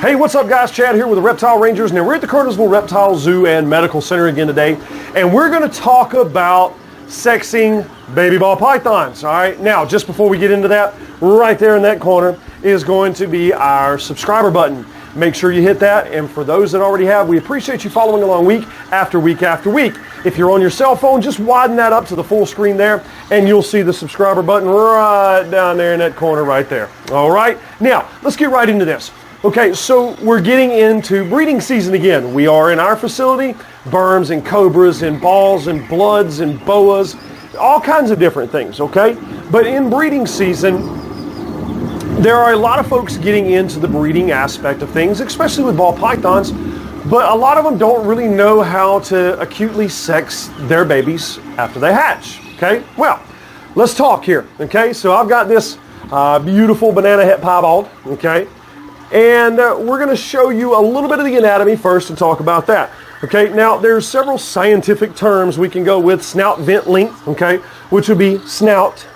Hey, what's up guys? Chad here with the Reptile Rangers. Now we're at the Kernersville Reptile Zoo and Medical Center again today, and we're going to talk about sexing baby ball pythons. All right, now just before we get into that, right there in that corner is going to be our subscriber button. Make sure you hit that, and for those that already have, we appreciate you following along week after week after week. If you're on your cell phone, just widen that up to the full screen there, and you'll see the subscriber button right down there in that corner right there. All right, now let's get right into this. Okay, so we're getting into breeding season again. We are in our facility, Burmese and cobras and balls and bloods and boas, all kinds of different things, okay? But in breeding season, there are a lot of folks getting into the breeding aspect of things, especially with ball pythons, but a lot of them don't really know how to acutely sex their babies after they hatch, okay? Well, let's talk here, okay? So I've got this beautiful banana het piebald, okay? And we're going to show you a little bit of the anatomy first and talk about that. Okay, now there's several scientific terms we can go with. Snout vent length, okay, which would be snout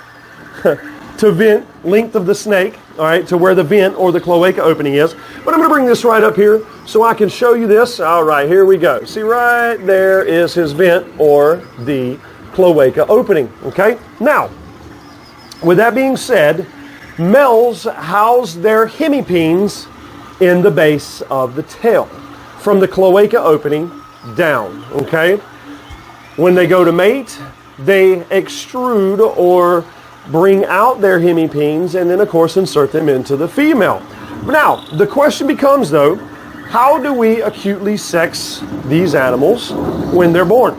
to vent, length of the snake, all right, to where the vent or the cloaca opening is. But I'm going to bring this right up here so I can show you this. All right, here we go. See, right there is his vent or the cloaca opening, okay? Now, with that being said, males house their hemipenes in the base of the tail, from the cloaca opening down, okay? When they go to mate, they extrude or bring out their hemipenes and then, of course, insert them into the female. Now, the question becomes, though, how do we acutely sex these animals when they're born?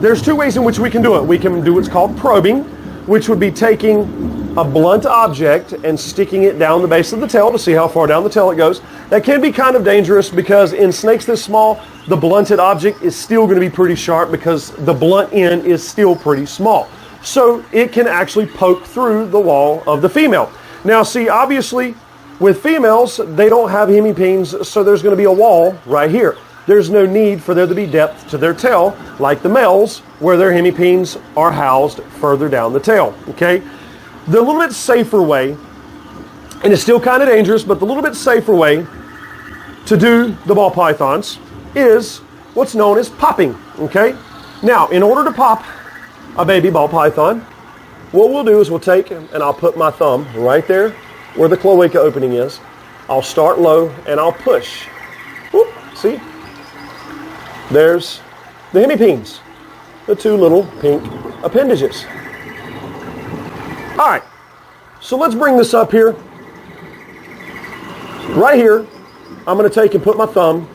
There's two ways in which we can do it. We can do what's called probing, which would be taking a blunt object and sticking it down the base of the tail to see how far down the tail it goes. That can be kind of dangerous because in snakes this small, the blunted object is still going to be pretty sharp because the blunt end is still pretty small. So it can actually poke through the wall of the female. Now see, obviously with females, they don't have hemipenes, so there's going to be a wall right here. There's no need for there to be depth to their tail like the males where their hemipenes are housed further down the tail, okay? The little bit safer way, and it's still kind of dangerous, but the little bit safer way to do the ball pythons is what's known as popping, okay? Now, in order to pop a baby ball python, what we'll do is we'll take, and I'll put my thumb right there where the cloaca opening is. I'll start low, and I'll push. Whoop, see? There's the hemipenes, the two little pink appendages. All right, so let's bring this up here. Right here, I'm going to take and put my thumb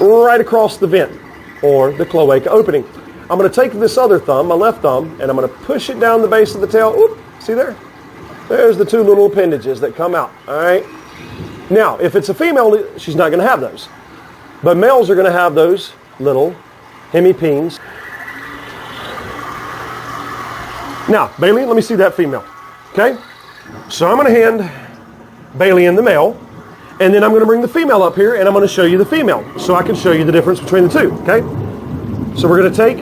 right across the vent or the cloaca opening. I'm going to take this other thumb, my left thumb, and I'm going to push it down the base of the tail. Oop, see there? There's the two little appendages that come out, all right? Now, if it's a female, she's not going to have those. But males are going to have those little hemipenes. Now, Bailey, let me see that female, okay? So I'm going to hand Bailey in the male, and then I'm going to bring the female up here, and I'm going to show you the female so I can show you the difference between the two, okay? So we're going to take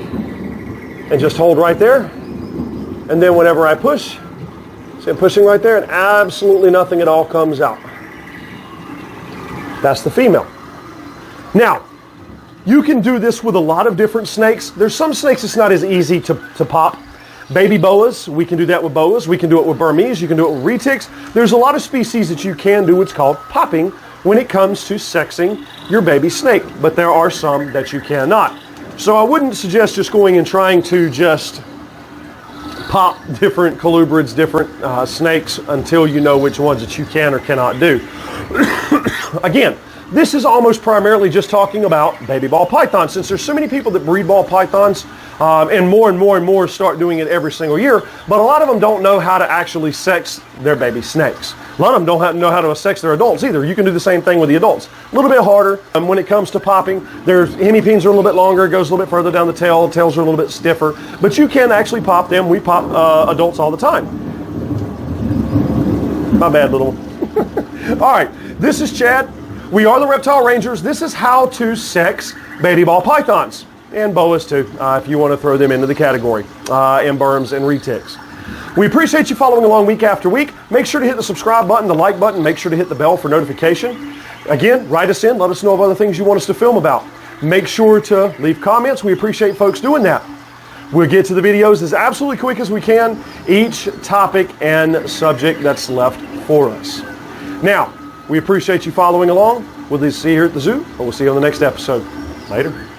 and just hold right there, and then whenever I push, see I'm pushing right there, and absolutely nothing at all comes out. That's the female. Now, you can do this with a lot of different snakes. There's some snakes it's not as easy to pop. Baby boas, we can do that with boas. We can do it with Burmese. You can do it with retics. There's a lot of species that you can do what's called popping when it comes to sexing your baby snake, but there are some that you cannot. So I wouldn't suggest just going and trying to just pop different colubrids, different snakes until you know which ones that you can or cannot do. Again, this is almost primarily just talking about baby ball pythons. Since there's so many people that breed ball pythons, and more start doing it every single year, but a lot of them don't know how to actually sex their baby snakes. A lot of them don't know how to sex their adults either. You can do the same thing with the adults. A little bit harder when it comes to popping. Their hemipenes are a little bit longer, it goes a little bit further down the tail, tails are a little bit stiffer, but you can actually pop them. We pop adults all the time. My bad, little. All right, this is Chad. We are the Reptile Rangers. This is how to sex baby ball pythons and boas too, if you want to throw them into the category, and Burmese and retics. We appreciate you following along week after week. Make sure to hit the subscribe button, the like button. Make sure to hit the bell for notification. Again, write us in. Let us know of other things you want us to film about. Make sure to leave comments. We appreciate folks doing that. We'll get to the videos as absolutely quick as we can, each topic and subject that's left for us. Now, we appreciate you following along. We'll see you here at the zoo, or we'll see you on the next episode. Later.